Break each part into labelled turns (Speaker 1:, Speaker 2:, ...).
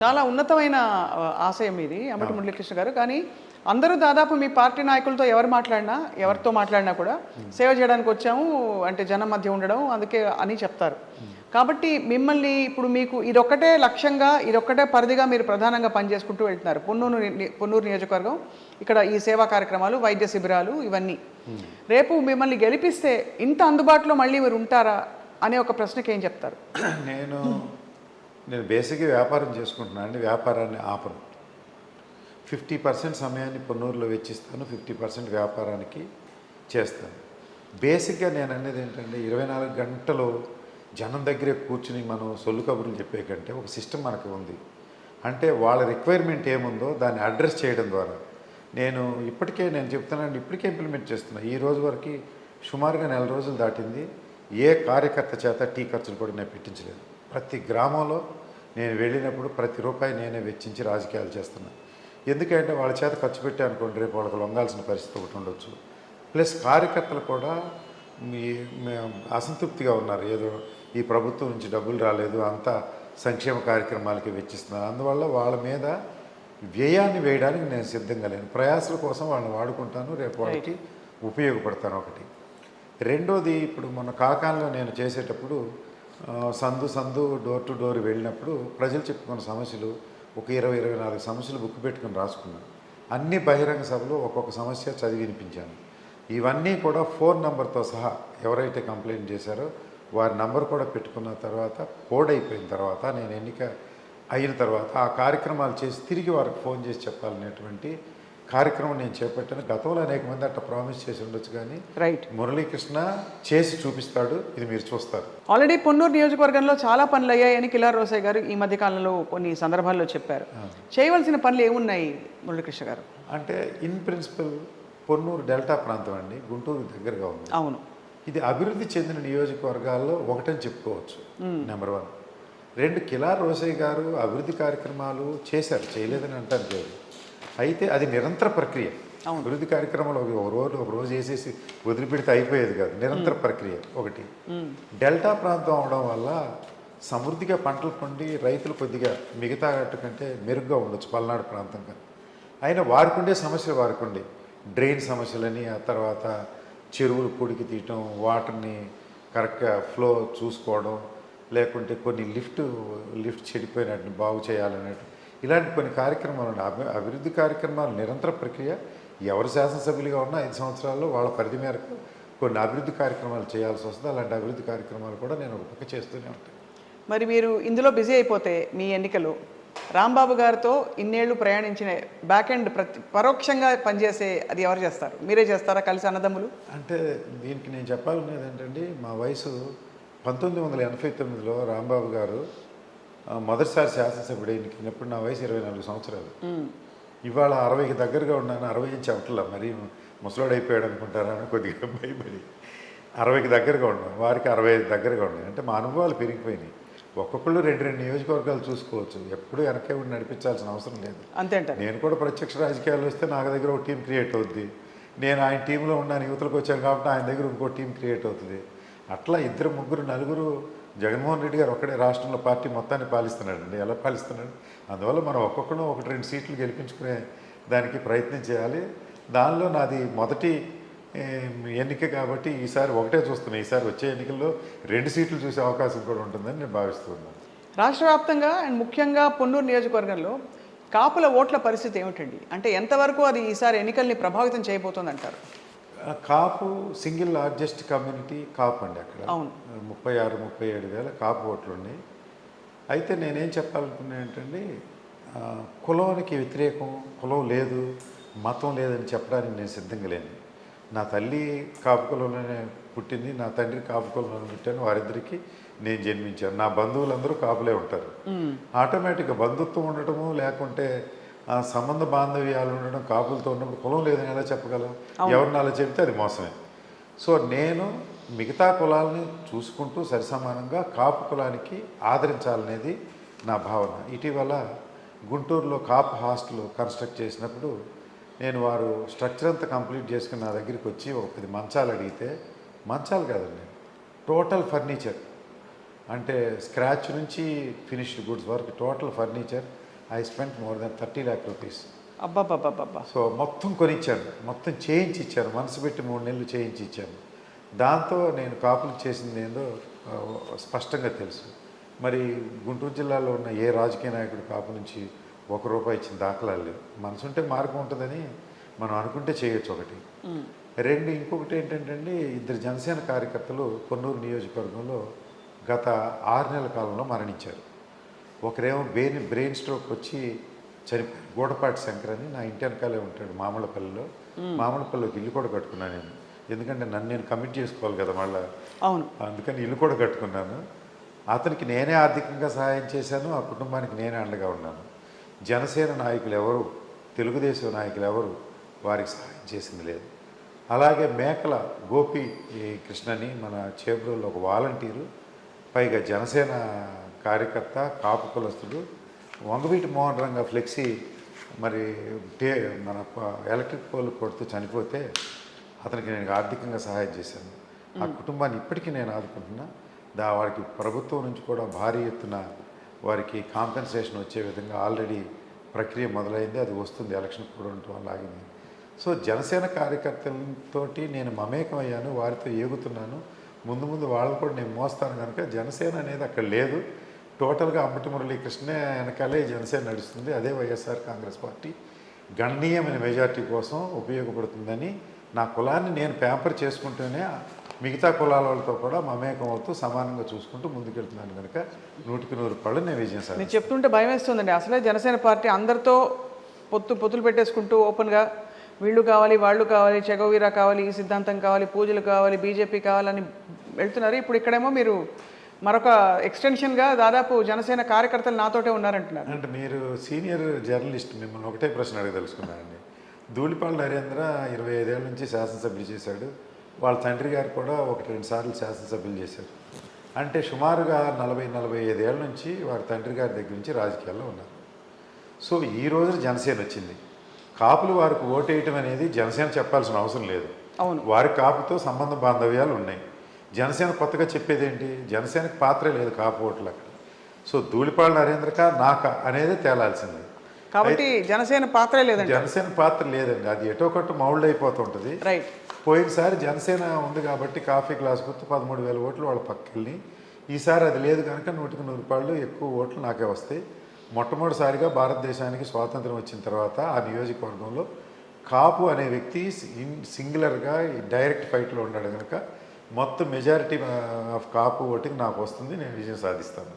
Speaker 1: చాలా ఉన్నతమైన ఆశయం ఇది అంబటి మురళీకృష్ణ గారు. కానీ అందరూ దాదాపు మీ పార్టీ నాయకులతో ఎవరితో మాట్లాడినా కూడా సేవ చేయడానికి వచ్చాము, అంటే జనం మధ్య ఉండడం అందుకే అని చెప్తారు. కాబట్టి మిమ్మల్ని ఇప్పుడు మీకు ఇదొక్కటే లక్ష్యంగా, ఇదొక్కటే పరిధిగా మీరు ప్రధానంగా పనిచేసుకుంటూ వెళ్తున్నారు. పొన్నూరు నియోజకవర్గం, ఇక్కడ ఈ సేవా కార్యక్రమాలు, వైద్య శిబిరాలు, ఇవన్నీ. రేపు మిమ్మల్ని గెలిపిస్తే ఇంత అందుబాటులో మళ్ళీ మీరు ఉంటారా అనే ఒక ప్రశ్నకి ఏం చెప్తారు?
Speaker 2: నేను బేసిక్గా వ్యాపారం చేసుకుంటున్నాను అండి. వ్యాపారాన్ని ఆపను. 50% సమయాన్ని పొన్నూరులో వెచ్చిస్తాను, 50% వ్యాపారానికి చేస్తాను. బేసిక్గా నేను అనేది ఏంటంటే 24 గంటలు జనం దగ్గరే కూర్చుని మనం సొల్లు కబుర్లు చెప్పే కంటే ఒక సిస్టమ్ మనకు ఉంది. అంటే వాళ్ళ రిక్వైర్మెంట్ ఏముందో దాన్ని అడ్రస్ చేయడం ద్వారా నేను చెప్తున్నాను, ఇప్పటికే ఇంప్లిమెంట్ చేస్తున్నాను. ఈ రోజు వరకు సుమారుగా 4 రోజులు దాటింది. ఏ కార్యకర్త చేత టీ ఖర్చులు కూడా నేను పెట్టించలేదు. ప్రతి గ్రామంలో నేను వెళ్ళినప్పుడు ప్రతి రూపాయి నేనే వెచ్చించి రాజకీయాలు చేస్తున్నాను. ఎందుకంటే వాళ్ళ చేత ఖర్చు పెట్టా అనుకోండి, రేపు వాళ్ళకి లొంగాల్సిన పరిస్థితి ఒకటి ఉండొచ్చు. ప్లస్ కార్యకర్తలు కూడా అసంతృప్తిగా ఉన్నారు. ఏదో ఈ ప్రభుత్వం నుంచి డబ్బులు రాలేదు, అంతా సంక్షేమ కార్యక్రమాలకి వెచ్చిస్తున్నారు. అందువల్ల వాళ్ళ మీద వ్యయాన్ని వేయడానికి నేను సిద్ధంగా లేను. ప్రయాసాల కోసం వాళ్ళని వాడుకుంటాను, రేపు వాళ్ళకి ఉపయోగపడతాను. ఒకటి. రెండోది, ఇప్పుడు మొన్న కాకాంలో నేను చేసేటప్పుడు సందు డోర్ టు డోర్ వెళ్ళినప్పుడు ప్రజలు చెప్పుకున్న సమస్యలు ఒక 20-24 సమస్యలు బుక్ పెట్టుకుని రాసుకున్నాను. అన్ని బహిరంగ సభలో ఒక్కొక్క సమస్య చదివి వినిపించాను. ఇవన్నీ కూడా ఫోన్ నెంబర్తో సహా ఎవరైతే కంప్లైంట్ చేశారో వారి నంబర్ కూడా పెట్టుకున్న తర్వాత, కోడ్ అయిపోయిన తర్వాత, నేను ఎన్నిక అయిన తర్వాత ఆ కార్యక్రమాలు చేసి తిరిగి వారికి ఫోన్ చేసి చెప్పాలనేటువంటి కార్యక్రమం నేను చేపట్టాను. గతంలో అనేక మంది అట్లా ప్రామిస్ చేసి ఉండొచ్చు, కానీ మురళీకృష్ణ చేసి చూపిస్తాడు. ఇది మీరు చూస్తారు.
Speaker 1: ఆల్రెడీ పొన్నూరు నియోజకవర్గంలో చాలా పనులు అయ్యాయని కిలార్ రోసయ్య గారు ఈ మధ్య కాలంలో కొన్ని సందర్భాల్లో చెప్పారు. చేయవలసిన పనులు ఏమున్నాయి మురళీకృష్ణ గారు?
Speaker 2: అంటే ఇన్ ప్రిన్సిపల్ పొన్నూరు డెల్టా ప్రాంతం అండి, గుంటూరు దగ్గరగా ఉంది.
Speaker 1: అవును, ఇది
Speaker 2: అభివృద్ధి చెందిన నియోజకవర్గాల్లో ఒకటని చెప్పుకోవచ్చు. నెంబర్ 1. 2, కిలార్ రోసయ్య గారు అభివృద్ధి కార్యక్రమాలు చేశారు, చేయలేదని అంటారు లేదు. అయితే అది నిరంతర ప్రక్రియ. అభివృద్ధి కార్యక్రమాలు ఒక రోజు వేసేసి వదిలిపెడితే అయిపోయేది కాదు, నిరంతర ప్రక్రియ. ఒకటి. డెల్టా ప్రాంతం అవడం వల్ల సమృద్ధిగా పంటలు పండి రైతులు కొద్దిగా మిగతా కంటే మెరుగ్గా ఉండొచ్చు పల్నాడు ప్రాంతం కన్నా. అయినా వారికి ఉండే సమస్యలు వారికి ఉండే డ్రైన్ సమస్యలని, ఆ తర్వాత చెరువులు పొడికి తీయటం, వాటర్ని కరెక్ట్గా ఫ్లో చూసుకోవడం, లేకుంటే కొన్ని లిఫ్ట్ చెడిపోయినట్టు బాగు చేయాలన్నట్టు, ఇలాంటి కొన్ని కార్యక్రమాలు ఉన్నాయి. అభివృద్ధి కార్యక్రమాలు నిరంతర ప్రక్రియ. ఎవరు శాసనసభ్యులుగా ఉన్నా 5 సంవత్సరాల్లో వాళ్ళ పరిధి మేరకు కొన్ని అభివృద్ధి కార్యక్రమాలు చేయాల్సి వస్తుంది. అలాంటి అభివృద్ధి కార్యక్రమాలు కూడా నేను ఒక పక్క చేస్తూనే ఉంటాను.
Speaker 1: మరి మీరు ఇందులో బిజీ అయిపోతే మీ ఎన్నికలు రాంబాబు గారితో ఇన్నేళ్లు ప్రయాణించిన బ్యాక్ ఎండ్ పరోక్షంగా పనిచేసే అది ఎవరు చేస్తారు? మీరే చేస్తారా కలిసి అన్నదమ్ములు?
Speaker 2: అంటే దీనికి నేను చెప్పాలనేది ఏంటంటే, మా వయసు 1989లో రాంబాబు గారు మొదటిసారి శాసనసభ్యుడు ఎన్నికైనప్పుడు నా వయసు 24 సంవత్సరాలు. ఇవాళ 60కి దగ్గరగా ఉన్నాను. 60 నుంచి అవట్లా, మరీ ముసలోడు అయిపోయాడు అనుకుంటారా అని కొద్దిగా భయపడి 60కి దగ్గరగా ఉన్నాను. వారికి 65 దగ్గరగా ఉన్నాయి. అంటే మా అనుభవాలు పెరిగిపోయినాయి. ఒక్కొక్కళ్ళు 2 నియోజకవర్గాలు చూసుకోవచ్చు. ఎప్పుడు వెనకే ఉండి నడిపించాల్సిన అవసరం లేదు.
Speaker 1: అంతే.
Speaker 2: నేను కూడా ప్రత్యక్ష రాజకీయాలు వస్తే నాకు దగ్గర ఒక టీం క్రియేట్ అవుద్ది. నేను ఆయన టీంలో ఉన్నాను, యువతలకు వచ్చాను కాబట్టి ఆయన దగ్గర ఇంకో టీం క్రియేట్ అవుతుంది. అట్లా 2, 3, 4 జగన్మోహన్ రెడ్డి గారు ఒక్కడే రాష్ట్రంలో పార్టీ మొత్తాన్ని పాలిస్తున్నాడండి. ఎలా పాలిస్తున్నాడు? అందువల్ల మనం ఒక్కొక్కరు 1-2 సీట్లు గెలిపించుకునే దానికి ప్రయత్నం చేయాలి. దానిలో నాది మొదటి ఎన్నిక కాబట్టి ఈసారి ఒకటే చూస్తున్నాను. ఈసారి వచ్చే ఎన్నికల్లో 2 సీట్లు చూసే అవకాశం కూడా ఉంటుందని నేను భావిస్తున్నాను.
Speaker 1: రాష్ట్ర వ్యాప్తంగా అండ్ ముఖ్యంగా పొన్నూరు నియోజకవర్గంలో కాపుల ఓట్ల పరిస్థితి ఏమిటండి? అంటే ఎంతవరకు అది ఈసారి ఎన్నికల్ని ప్రభావితం చేయబోతుంది అంటారు?
Speaker 2: కాపు సింగిల్ లార్జెస్ట్ కమ్యూనిటీ కాపు అండి. అక్కడ 36-37 వేల కాపు ఓట్లు ఉన్నాయి. అయితే నేనేం చెప్పాలనుకున్నా ఏంటంటే, కులానికి వ్యతిరేకం, కులం లేదు, మతం లేదని చెప్పడానికి నేను సిద్ధంగా లేను. నా తల్లి కాపు కులంలోనే పుట్టింది, నా తండ్రి కాపు కులంలో పుట్టాను. వారిద్దరికి నేను జన్మించాను. నా బంధువులందరూ కాపులే ఉంటారు. ఆటోమేటిక్గా బంధుత్వం ఉండటము, లేకుంటే సంబంధ బాంధవ్యాలు ఉండడం, కాపులతో ఉన్నప్పుడు కులం లేదని ఎలా చెప్పగలం? ఎవరిని అలా చెప్తే అది మోసమే. సో నేను మిగతా కులాలని చూసుకుంటూ సరిసమానంగా కాపు కులానికి ఆదరించాలనేది నా భావన. ఇటీవల గుంటూరులో కాపు హాస్టల్ కన్స్ట్రక్ట్ చేసినప్పుడు నేను వారు స్ట్రక్చర్ అంతా కంప్లీట్ చేసుకుని నా దగ్గరికి వచ్చి ఒక 10 మంచాలు అడిగితే, మంచాలు కాదండి, టోటల్ ఫర్నిచర్, అంటే స్క్రాచ్ నుంచి ఫినిష్డ్ గుడ్స్ వరకు total furniture I spent more than 30 lakh rupees.
Speaker 1: అబ్బాబ్బాబ్బా.
Speaker 2: సో మొత్తం కొనిచ్చాను, మొత్తం చేయించి ఇచ్చాను, మనసు పెట్టి 3 నెలలు చేయించి ఇచ్చాను. దాంతో నేను కాపులకు చేసింది ఏందో స్పష్టంగా తెలుసు. మరి గుంటూరు జిల్లాలో ఉన్న ఏ రాజకీయ నాయకుడు కాపు నుంచి ₹1 ఇచ్చిన దాఖలాలు లేవు. మనసుంటే మార్గం ఉంటుందని మనం అనుకుంటే చేయొచ్చు ఒకటి. రెండు, ఇంకొకటి ఏంటంటే అండి, 2 జనసేన కార్యకర్తలు కొన్నూరు నియోజకవర్గంలో గత 6 నెలల కాలంలో మరణించారు. ఒకరేమో బ్రెయిన్ స్ట్రోక్ వచ్చి చనిపోయారు, గూడపాటి శంకర్ అని, నా ఇంటి వెనకాలే ఉంటాడు మామూలపల్లిలో. మామూలపల్లికి ఇల్లు కూడా కట్టుకున్నాను నేను, ఎందుకంటే నన్ను నేను కమిట్ చేసుకోవాలి కదా మళ్ళీ.
Speaker 1: అవును,
Speaker 2: అందుకని ఇల్లు కూడా కట్టుకున్నాను. అతనికి నేనే ఆర్థికంగా సహాయం చేశాను, ఆ కుటుంబానికి నేనే అండగా ఉన్నాను. జనసేన నాయకులు ఎవరు, తెలుగుదేశం నాయకులు ఎవరు వారికి సహాయం చేసింది లేదు. అలాగే మేకల గోపి కృష్ణని, మన చేబ్రోల్లో ఒక వాలంటీరు, పైగా జనసేన కార్యకర్త, కాపు కులస్తుడు, వంగవీటి మోహన్ రంగ ఫ్లెక్సీ మరి మన ఎలక్ట్రిక్ పోల్ కొడుతూ చనిపోతే అతనికి నేను ఆర్థికంగా సహాయం చేశాను. ఆ కుటుంబాన్ని ఇప్పటికీ నేను ఆదుకుంటున్నా. వారికి ప్రభుత్వం నుంచి కూడా భారీ ఎత్తున వారికి కాంపెన్సేషన్ వచ్చే విధంగా ఆల్రెడీ ప్రక్రియ మొదలైంది, అది వస్తుంది, ఎలక్షన్ కూడా ఉండటం వల్ల ఆగింది. సో జనసేన కార్యకర్తలతోటి నేను మమేకమయ్యాను, వారితో ఏగుతున్నాను. ముందు ముందు వాళ్ళు కూడా నేను మోస్తాను కనుక జనసేన అనేది అక్కడ లేదు. టోటల్గా అంబటి మురళీకృష్ణే వెనకాలే జనసేన నడుస్తుంది. అదే వైఎస్ఆర్ కాంగ్రెస్ పార్టీ గణనీయమైన మెజార్టీ కోసం ఉపయోగపడుతుందని నా కులాన్ని నేను ప్యాంపర్ చేసుకుంటూనే మిగతా కులాల వాళ్ళతో కూడా మమేకం అవుతూ సమానంగా చూసుకుంటూ ముందుకెళ్తున్నాను కనుక 100% నేను విజయం సార్.
Speaker 1: మీరు చెప్తుంటే భయం వేస్తుందండి. అసలే జనసేన పార్టీ అందరితో పొత్తులు పెట్టేసుకుంటూ ఓపెన్గా వీళ్ళు కావాలి, వాళ్ళు కావాలి, చెగోవీరా కావాలి, ఈ సిద్ధాంతం కావాలి, పూజలు కావాలి, బీజేపీ కావాలని వెళ్తున్నారు. ఇప్పుడు ఇక్కడేమో మీరు మరొక ఎక్స్టెన్షన్గా దాదాపు జనసేన కార్యకర్తలు నాతోటే ఉన్నారంటున్నారు.
Speaker 2: అంటే మీరు సీనియర్ జర్నలిస్ట్, మిమ్మల్ని ఒకటే ప్రశ్న అడగదలుచుకున్నానండి. ధూళిపాల నరేంద్ర 25 ఏళ్ళ నుంచి శాసనసభ్యులు చేశాడు. వాళ్ళ తండ్రి గారు కూడా 1-2 సార్లు శాసనసభ్యులు చేశారు. అంటే సుమారుగా 40-45 ఏళ్ళ నుంచి వారి తండ్రి గారి దగ్గర నుంచి రాజకీయాల్లో ఉన్నారు. సో ఈ రోజున జనసేన వచ్చింది. కాపులు వారికి ఓటేయటం అనేది జనసేన చెప్పాల్సిన అవసరం లేదు.
Speaker 1: అవును,
Speaker 2: వారి కాపుతో సంబంధ బాంధవ్యాలు ఉన్నాయి. జనసేన కొత్తగా చెప్పేది ఏంటి, జనసేనకు పాత్రే లేదు కాపు ఓట్లు అక్కడ. సో ధూళిపాల నరేంద్రక నాక అనేది తేలాల్సింది.
Speaker 1: కాబట్టి జనసేన పాత్రే లేదండి.
Speaker 2: జనసేన పాత్ర లేదండి, అది ఎటో ఒకటి మౌల్డ్ అయిపోతుంటుంది.
Speaker 1: రైట్.
Speaker 2: పోయినసారి జనసేన ఉంది కాబట్టి కాఫీ గ్లాస్ గుర్తు 13,000 ఓట్లు వాళ్ళ పక్కకెళ్ళి, ఈసారి అది లేదు కనుక 100% ఎక్కువ ఓట్లు నాకే వస్తాయి. మొట్టమొదటిసారిగా భారతదేశానికి స్వాతంత్రం వచ్చిన తర్వాత ఆ నియోజకవర్గంలో కాపు అనే వ్యక్తి సింగులర్గా డైరెక్ట్ ఫైట్లో ఉన్నాడు కనుక మొత్తం మెజారిటీ ఆఫ్ కాపు ఓటింగ్ నాకు వస్తుంది, నేను విజయం సాధిస్తాను.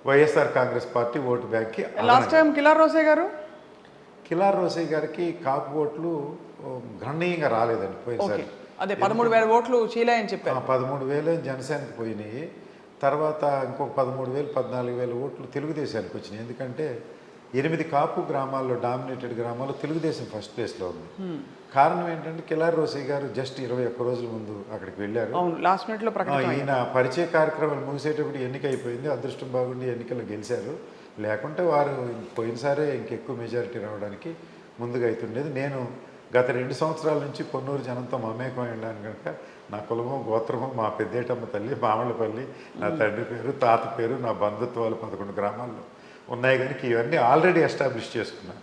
Speaker 2: వైఎస్ఆర్ కాంగ్రెస్ పార్టీ ఓటు బ్యాంక్కి.
Speaker 1: లాస్ట్ టైం కిలార్
Speaker 2: రోసే గారికి కాపు ఓట్లు గణనీయంగా రాలేదండి పోయినసారి.
Speaker 1: అదే 13,000 ఓట్లు చీలాయని చెప్పారు.
Speaker 2: 13,000 జనసేనకి పోయినాయి. తర్వాత ఇంకొక 13,000, 14,000 ఓట్లు తెలుగుదేశానికి వచ్చినాయి. ఎందుకంటే 8 కాపు గ్రామాల్లో, డామినేటెడ్ గ్రామాల్లో తెలుగుదేశం ఫస్ట్ ప్లేస్లో ఉంది. కారణం ఏంటంటే కిలార్ రోసే గారు జస్ట్ 21 రోజుల ముందు అక్కడికి వెళ్ళారు.
Speaker 1: లాస్ట్ మినిట్లో
Speaker 2: ఈయన పరిచయ కార్యక్రమాలు ముగిసేటప్పుడు ఎన్నిక అయిపోయింది, అదృష్టం బాగుండి ఎన్నికల్లో గెలిచారు. లేకుంటే వారు పోయినసారే ఇంకెక్కువ మెజారిటీ రావడానికి ముందుగా అవుతుండేది. నేను గత 2 సంవత్సరాల నుంచి కొన్నూరు జనంతో మమేకం వెళ్ళాను కనుక నా కులము, గోత్రము, మా పెద్దేటమ్మ తల్లి, మామళ్ళపల్లి, నా తండ్రి పేరు, తాత పేరు, నా బంధుత్వాలు 11 గ్రామాల్లో ఉన్నాయి కనుక ఇవన్నీ ఆల్రెడీ ఎస్టాబ్లిష్ చేసుకున్నాను.